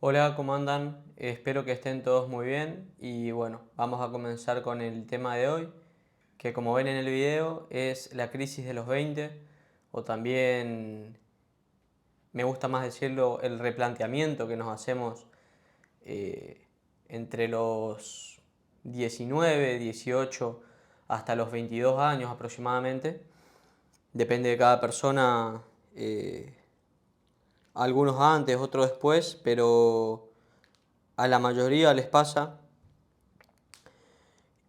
Hola, ¿cómo andan? Espero que estén todos muy bien y bueno, vamos a comenzar con el tema de hoy, que como ven en el video es la crisis de los 20 o también me gusta más decirlo el replanteamiento que nos hacemos eh, entre los 19, 18 hasta los 22 años aproximadamente. Depende de cada persona, algunos antes, otros después, pero a la mayoría les pasa.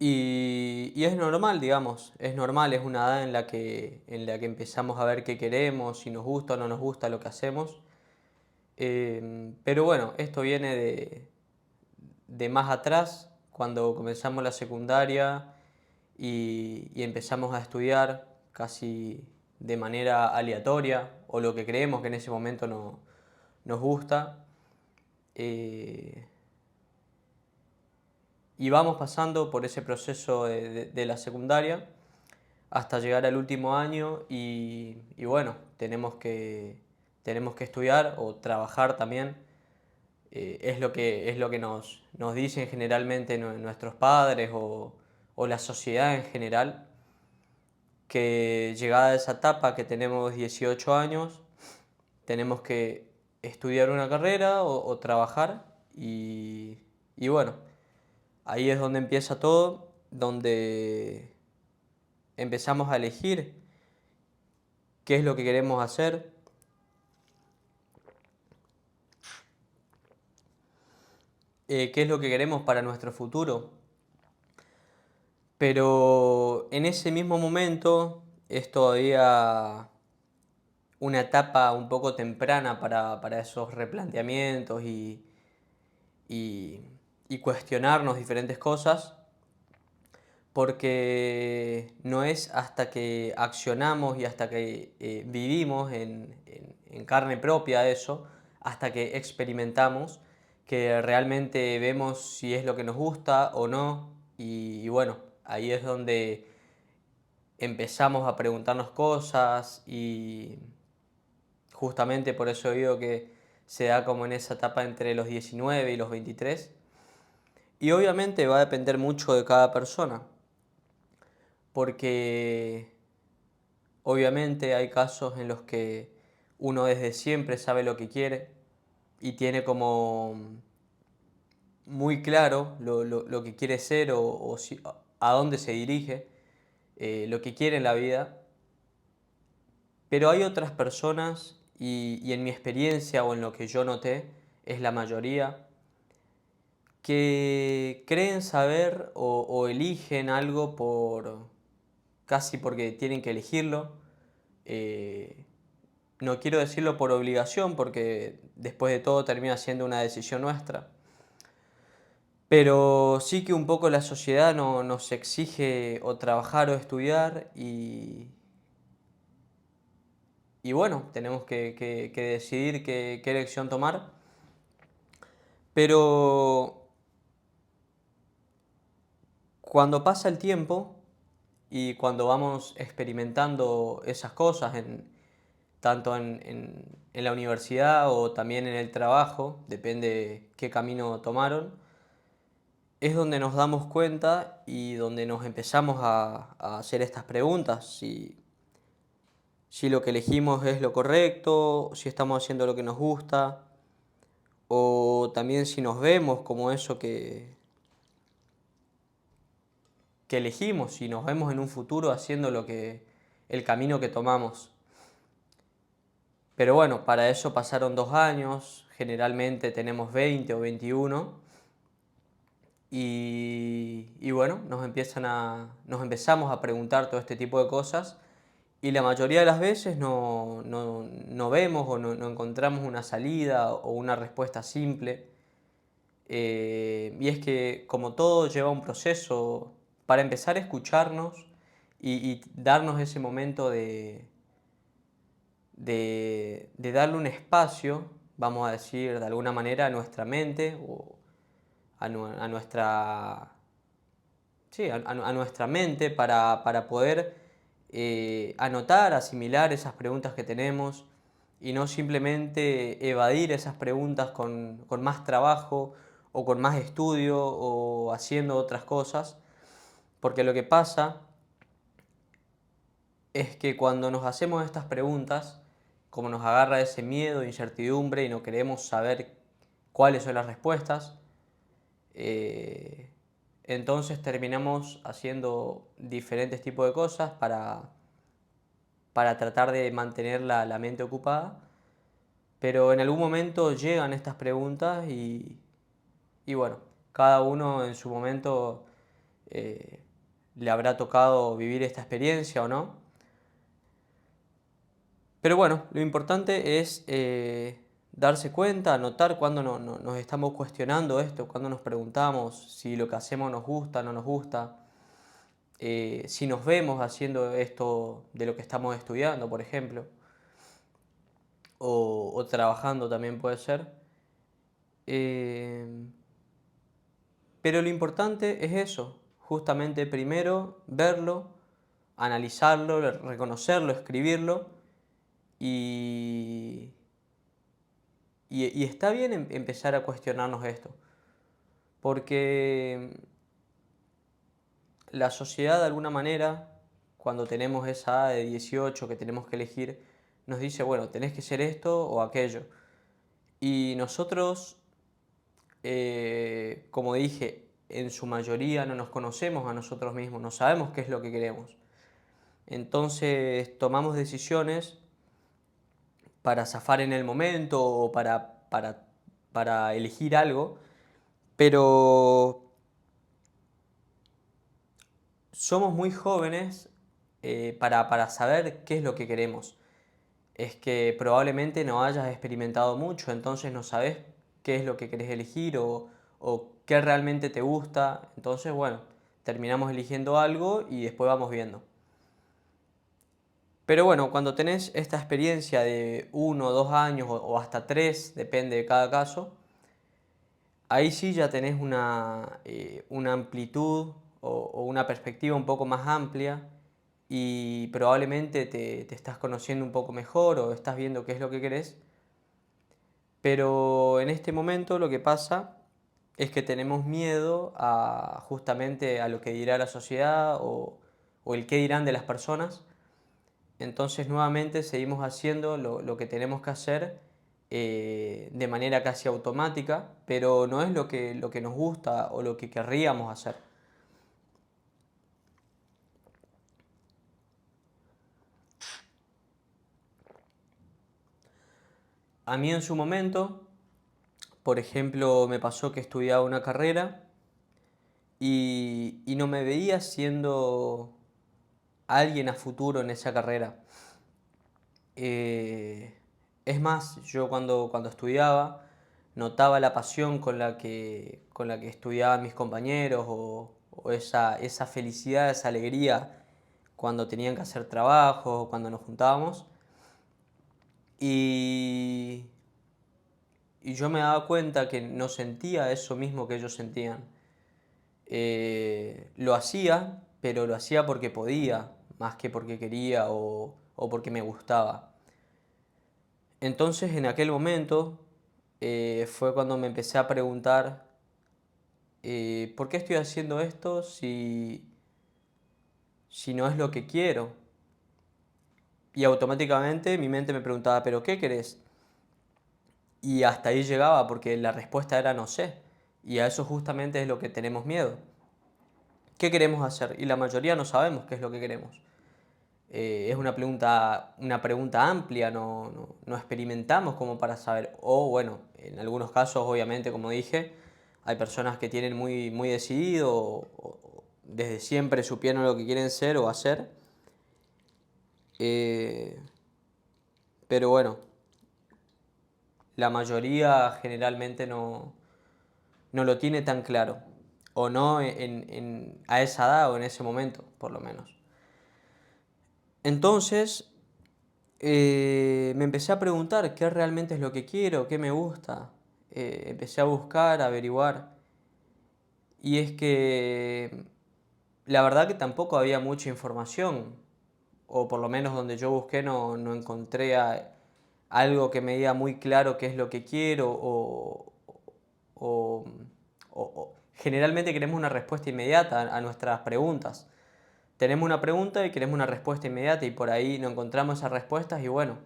Y es normal, digamos, es normal, es una edad en la que empezamos a ver qué queremos, si nos gusta o no nos gusta lo que hacemos. Pero bueno, esto viene de más atrás, cuando comenzamos la secundaria y empezamos a estudiar casi de manera aleatoria o lo que creemos que en ese momento nos gusta. Eh, Y vamos pasando por ese proceso de la secundaria hasta llegar al último año y bueno, tenemos que estudiar o trabajar también. Es lo que nos dicen generalmente nuestros padres o la sociedad en general, que llegada a esa etapa que tenemos 18 años, tenemos que estudiar una carrera o trabajar y bueno, ahí es donde empieza todo, donde empezamos a elegir qué es lo que queremos hacer, qué es lo que queremos para nuestro futuro. Pero en ese mismo momento es todavía una etapa un poco temprana para esos replanteamientos y, y cuestionarnos diferentes cosas, porque no es hasta que accionamos y hasta que vivimos en carne propia eso, hasta que experimentamos, que realmente vemos si es lo que nos gusta o no. Y bueno, ahí es donde empezamos a preguntarnos cosas y justamente por eso digo que se da como en esa etapa entre los 19 y los 23. Y obviamente va a depender mucho de cada persona, porque obviamente hay casos en los que uno desde siempre sabe lo que quiere y tiene como muy claro lo que quiere ser a dónde se dirige, lo que quiere en la vida. Pero hay otras personas, y en mi experiencia o en lo que yo noté, es la mayoría, que creen saber o eligen algo casi porque tienen que elegirlo. Eh, no quiero decirlo por obligación, porque después de todo termina siendo una decisión nuestra. Pero sí que un poco la sociedad nos exige o trabajar o estudiar y bueno, tenemos que decidir qué elección tomar. Pero cuando pasa el tiempo y cuando vamos experimentando esas cosas, tanto en la universidad o también en el trabajo, depende qué camino tomaron, es donde nos damos cuenta y donde nos empezamos a hacer estas preguntas, si lo que elegimos es lo correcto, si estamos haciendo lo que nos gusta, o también si nos vemos como eso que elegimos, si nos vemos en un futuro haciendo el camino que tomamos. Pero bueno, para eso pasaron 2 años, generalmente tenemos 20 o 21, y bueno, nos empezamos a preguntar todo este tipo de cosas y la mayoría de las veces no vemos o no encontramos una salida o una respuesta simple. Y es que como todo lleva un proceso, para empezar a escucharnos y darnos ese momento de darle un espacio, vamos a decir de alguna manera, a nuestra mente o a nuestra, sí, a nuestra mente para poder anotar, asimilar esas preguntas que tenemos y no simplemente evadir esas preguntas con más trabajo o con más estudio o haciendo otras cosas, porque lo que pasa es que cuando nos hacemos estas preguntas, como nos agarra ese miedo, incertidumbre y no queremos saber cuáles son las respuestas, eh, entonces terminamos haciendo diferentes tipos de cosas para tratar de mantener la mente ocupada, pero en algún momento llegan estas preguntas y bueno, cada uno en su momento eh, le habrá tocado vivir esta experiencia o no. Pero bueno, lo importante es darse cuenta, anotar cuando nos estamos cuestionando esto, cuando nos preguntamos si lo que hacemos nos gusta, no nos gusta, si nos vemos haciendo esto de lo que estamos estudiando, por ejemplo, o trabajando también puede ser. Eh, pero lo importante es eso, justamente primero verlo, analizarlo, reconocerlo, escribirlo y, y está bien empezar a cuestionarnos esto, porque la sociedad de alguna manera, cuando tenemos esa edad de 18 que tenemos que elegir, nos dice, bueno, tenés que ser esto o aquello. Y nosotros, como dije, en su mayoría no nos conocemos a nosotros mismos, no sabemos qué es lo que queremos. Entonces tomamos decisiones para zafar en el momento o para elegir algo, pero somos muy jóvenes para saber qué es lo que queremos. Es que probablemente no hayas experimentado mucho, entonces no sabes qué es lo que querés elegir o qué realmente te gusta. Entonces, bueno, terminamos eligiendo algo y después vamos viendo. Pero bueno, cuando tenés esta experiencia de 1 o 2 años o hasta 3, depende de cada caso, ahí sí ya tenés una amplitud o una perspectiva un poco más amplia y probablemente te estás conociendo un poco mejor o estás viendo qué es lo que querés. Pero en este momento lo que pasa es que tenemos miedo a justamente a lo que dirá la sociedad o el qué dirán de las personas. Entonces nuevamente seguimos haciendo lo que tenemos que hacer de manera casi automática, pero no es lo que nos gusta o lo que querríamos hacer. A mí en su momento, por ejemplo, me pasó que estudiaba una carrera y no me veía siendo alguien a futuro en esa carrera. Eh, es más, yo cuando estudiaba notaba la pasión con la que estudiaban mis compañeros o esa felicidad, esa alegría cuando tenían que hacer trabajo o cuando nos juntábamos. Y, y yo me daba cuenta que no sentía eso mismo que ellos sentían. Lo hacía, pero lo hacía porque podía, más que porque quería o porque me gustaba. Entonces en aquel momento fue cuando me empecé a preguntar ¿por qué estoy haciendo esto si no es lo que quiero? Y automáticamente mi mente me preguntaba, ¿pero qué querés? Y hasta ahí llegaba porque la respuesta era no sé. Y a eso justamente es lo que tenemos miedo. ¿Qué queremos hacer? Y la mayoría no sabemos qué es lo que queremos. Es una pregunta amplia, no experimentamos como para saber. O bueno, en algunos casos, obviamente, como dije, hay personas que tienen muy decidido o desde siempre supieron lo que quieren ser o hacer. Eh, pero bueno, la mayoría generalmente no lo tiene tan claro. O no a esa edad o en ese momento, por lo menos. Entonces, me empecé a preguntar qué realmente es lo que quiero, qué me gusta. Empecé a buscar, a averiguar. Y es que la verdad que tampoco había mucha información, o por lo menos donde yo busqué no encontré algo que me diga muy claro qué es lo que quiero o- generalmente queremos una respuesta inmediata a nuestras preguntas. Tenemos una pregunta y queremos una respuesta inmediata y por ahí no encontramos esas respuestas y bueno,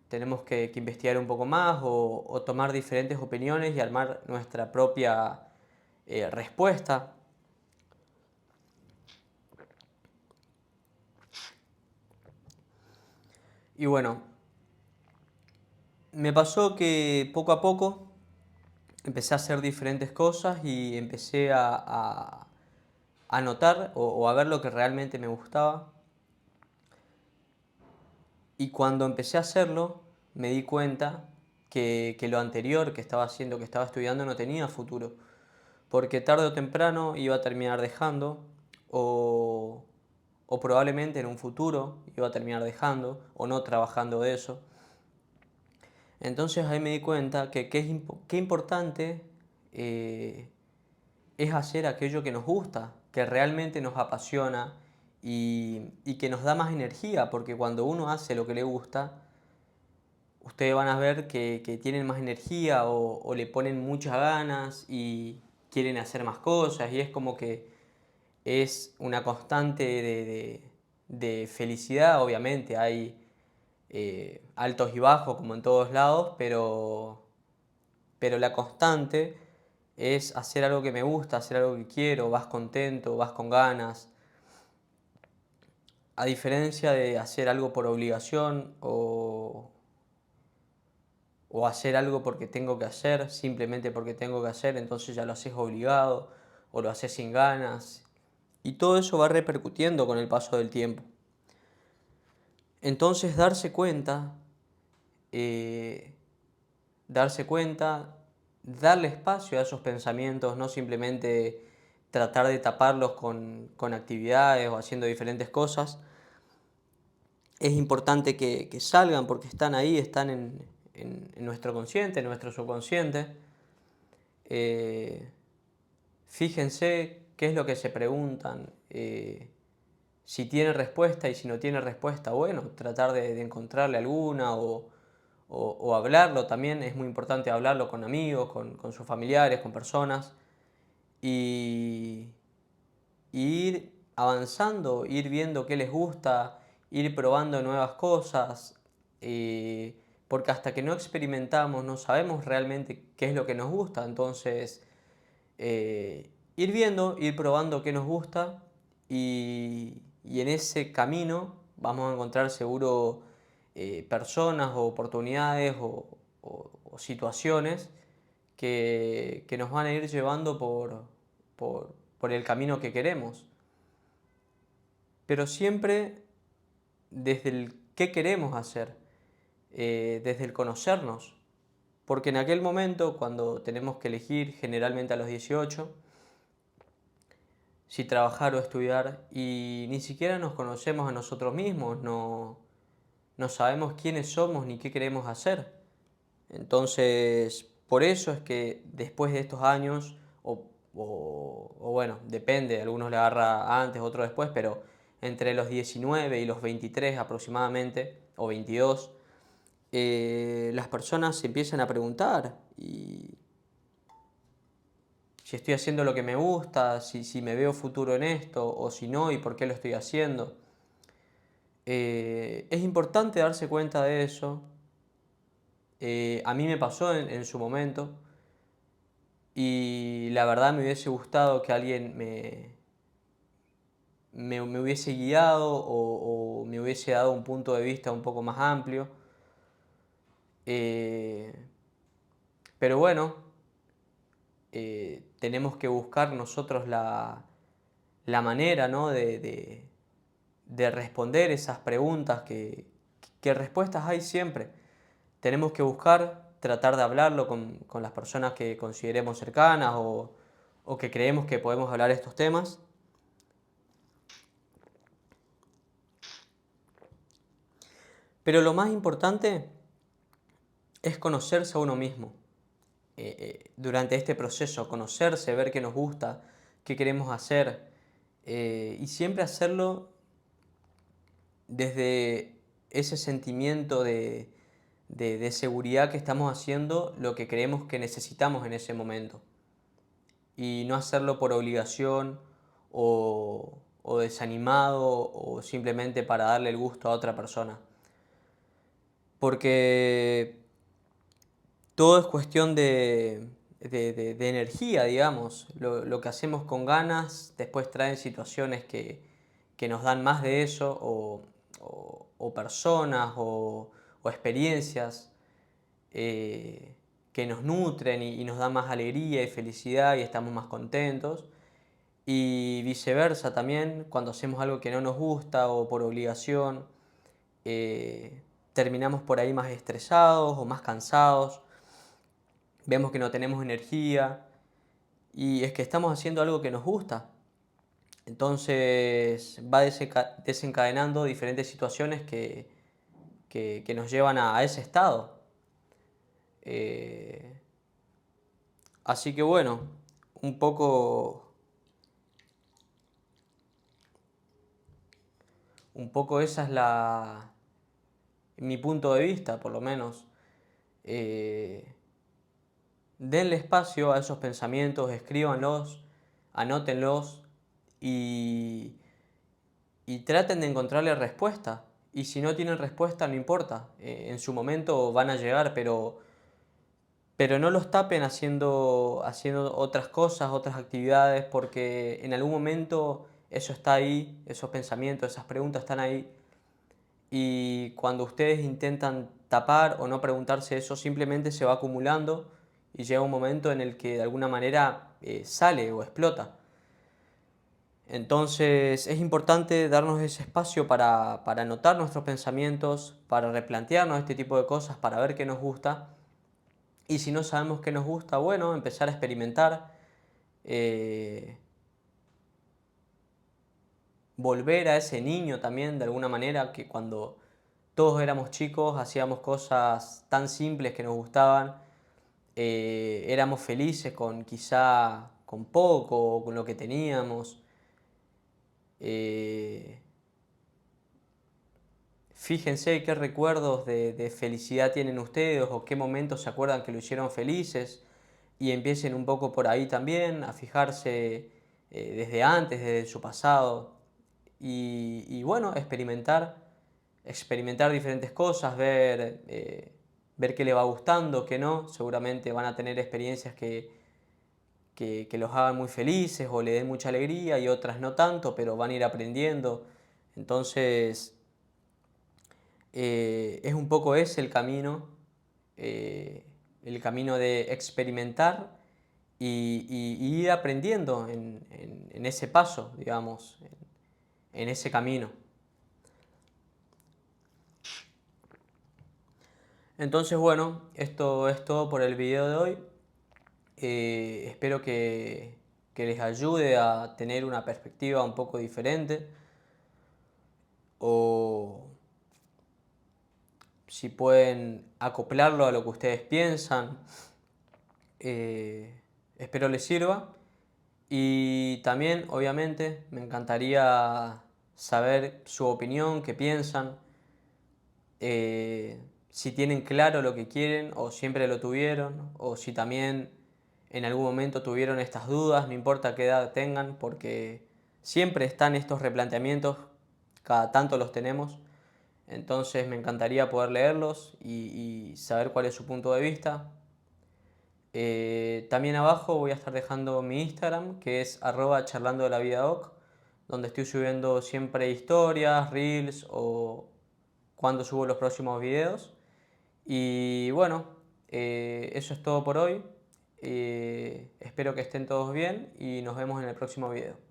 tenemos que investigar un poco más o tomar diferentes opiniones y armar nuestra propia respuesta. Y bueno, me pasó que poco a poco empecé a hacer diferentes cosas y empecé a notar o a ver lo que realmente me gustaba. Y cuando empecé a hacerlo, me di cuenta que lo anterior que estaba haciendo, que estaba estudiando, no tenía futuro. Porque tarde o temprano iba a terminar dejando, o, o probablemente en un futuro iba a terminar dejando, o no trabajando de eso. Entonces ahí me di cuenta que qué importante eh, es hacer aquello que nos gusta, que realmente nos apasiona y que nos da más energía, porque cuando uno hace lo que le gusta, ustedes van a ver que tienen más energía o le ponen muchas ganas y quieren hacer más cosas y es como que es una constante de felicidad, obviamente hay altos y bajos como en todos lados, pero la constante es hacer algo que me gusta, hacer algo que quiero, vas contento, vas con ganas, a diferencia de hacer algo por obligación o hacer algo porque tengo que hacer, simplemente porque tengo que hacer, entonces ya lo haces obligado o lo haces sin ganas. Y todo eso va repercutiendo con el paso del tiempo. Entonces eh, darse cuenta, darle espacio a esos pensamientos, no simplemente tratar de taparlos con actividades o haciendo diferentes cosas. Es importante que salgan porque están ahí, están en nuestro consciente, en nuestro subconsciente. Eh, Fíjense qué es lo que se preguntan, si tiene respuesta y si no tiene respuesta, bueno, tratar de encontrarle alguna o hablarlo también, es muy importante hablarlo con amigos, con sus familiares, con personas y, y ir avanzando, ir viendo qué les gusta, ir probando nuevas cosas, porque hasta que no experimentamos no sabemos realmente qué es lo que nos gusta, entonces ir viendo, ir probando qué nos gusta y en ese camino vamos a encontrar seguro personas o oportunidades o situaciones que nos van a ir llevando por el camino que queremos. Pero siempre desde el qué queremos hacer, desde el conocernos. Porque en aquel momento, cuando tenemos que elegir, generalmente a los 18, si trabajar o estudiar, y ni siquiera nos conocemos a nosotros mismos, no sabemos quiénes somos ni qué queremos hacer. Entonces, por eso es que después de estos años, o bueno, depende, algunos le agarra antes, otros después, pero entre los 19 y los 23 aproximadamente, o 22, las personas se empiezan a preguntar y si estoy haciendo lo que me gusta, si me veo futuro en esto, o si no, y por qué lo estoy haciendo. Es importante darse cuenta de eso. A mí me pasó en su momento y la verdad me hubiese gustado que alguien me hubiese guiado o me hubiese dado un punto de vista un poco más amplio. Eh, pero bueno, tenemos que buscar nosotros la manera, ¿no? de responder esas preguntas que respuestas hay siempre. Tenemos que buscar, tratar de hablarlo con las personas que consideremos cercanas o que creemos que podemos hablar estos temas. Pero lo más importante es conocerse a uno mismo. Durante este proceso, conocerse, ver qué nos gusta, qué queremos hacer y siempre hacerlo desde ese sentimiento de seguridad que estamos haciendo lo que creemos que necesitamos en ese momento. Y no hacerlo por obligación o desanimado o simplemente para darle el gusto a otra persona. Porque todo es cuestión de energía, digamos. Lo que hacemos con ganas después traen situaciones que nos dan más de eso, o personas o experiencias que nos nutren y nos dan más alegría y felicidad y estamos más contentos. Y viceversa también, cuando hacemos algo que no nos gusta o por obligación, terminamos por ahí más estresados o más cansados, vemos que no tenemos energía y es que estamos haciendo algo que nos gusta. Entonces va desencadenando diferentes situaciones que nos llevan a ese estado. Eh, Así que bueno, un poco, un poco esa es mi punto de vista, por lo menos. Eh, Denle espacio a esos pensamientos, escríbanlos, anótenlos y, y traten de encontrarle respuesta. Y si no tienen respuesta, no importa. En su momento van a llegar, pero no los tapen haciendo otras cosas, otras actividades, porque en algún momento eso está ahí, esos pensamientos, esas preguntas están ahí. Y cuando ustedes intentan tapar o no preguntarse eso, simplemente se va acumulando y llega un momento en el que de alguna manera sale o explota. Entonces es importante darnos ese espacio para anotar nuestros pensamientos, para replantearnos este tipo de cosas, para ver qué nos gusta. Y si no sabemos qué nos gusta, bueno, empezar a experimentar, eh, volver a ese niño también, de alguna manera, que cuando todos éramos chicos hacíamos cosas tan simples que nos gustaban, éramos felices con quizá con poco o con lo que teníamos. Eh, Fíjense qué recuerdos de felicidad tienen ustedes o qué momentos se acuerdan que lo hicieron felices y empiecen un poco por ahí también a fijarse desde antes, desde su pasado y bueno, experimentar diferentes cosas, ver qué le va gustando, qué no. Seguramente van a tener experiencias que los hagan muy felices o le den mucha alegría y otras no tanto, pero van a ir aprendiendo. Entonces es un poco ese el camino de experimentar y ir aprendiendo en ese paso, digamos, en ese camino. Entonces, bueno, esto es todo por el video de hoy. Espero que les ayude a tener una perspectiva un poco diferente o si pueden acoplarlo a lo que ustedes piensan. Espero les sirva. Y también, obviamente, me encantaría saber su opinión, qué piensan, si tienen claro lo que quieren o siempre lo tuvieron, o si también en algún momento tuvieron estas dudas, no importa qué edad tengan, porque siempre están estos replanteamientos, cada tanto los tenemos. Entonces me encantaría poder leerlos y saber cuál es su punto de vista. También abajo voy a estar dejando mi Instagram, que es @charlando de la vida doc, donde estoy subiendo siempre historias, reels o cuando subo los próximos videos. Y bueno, eso es todo por hoy. Espero que estén todos bien y nos vemos en el próximo video.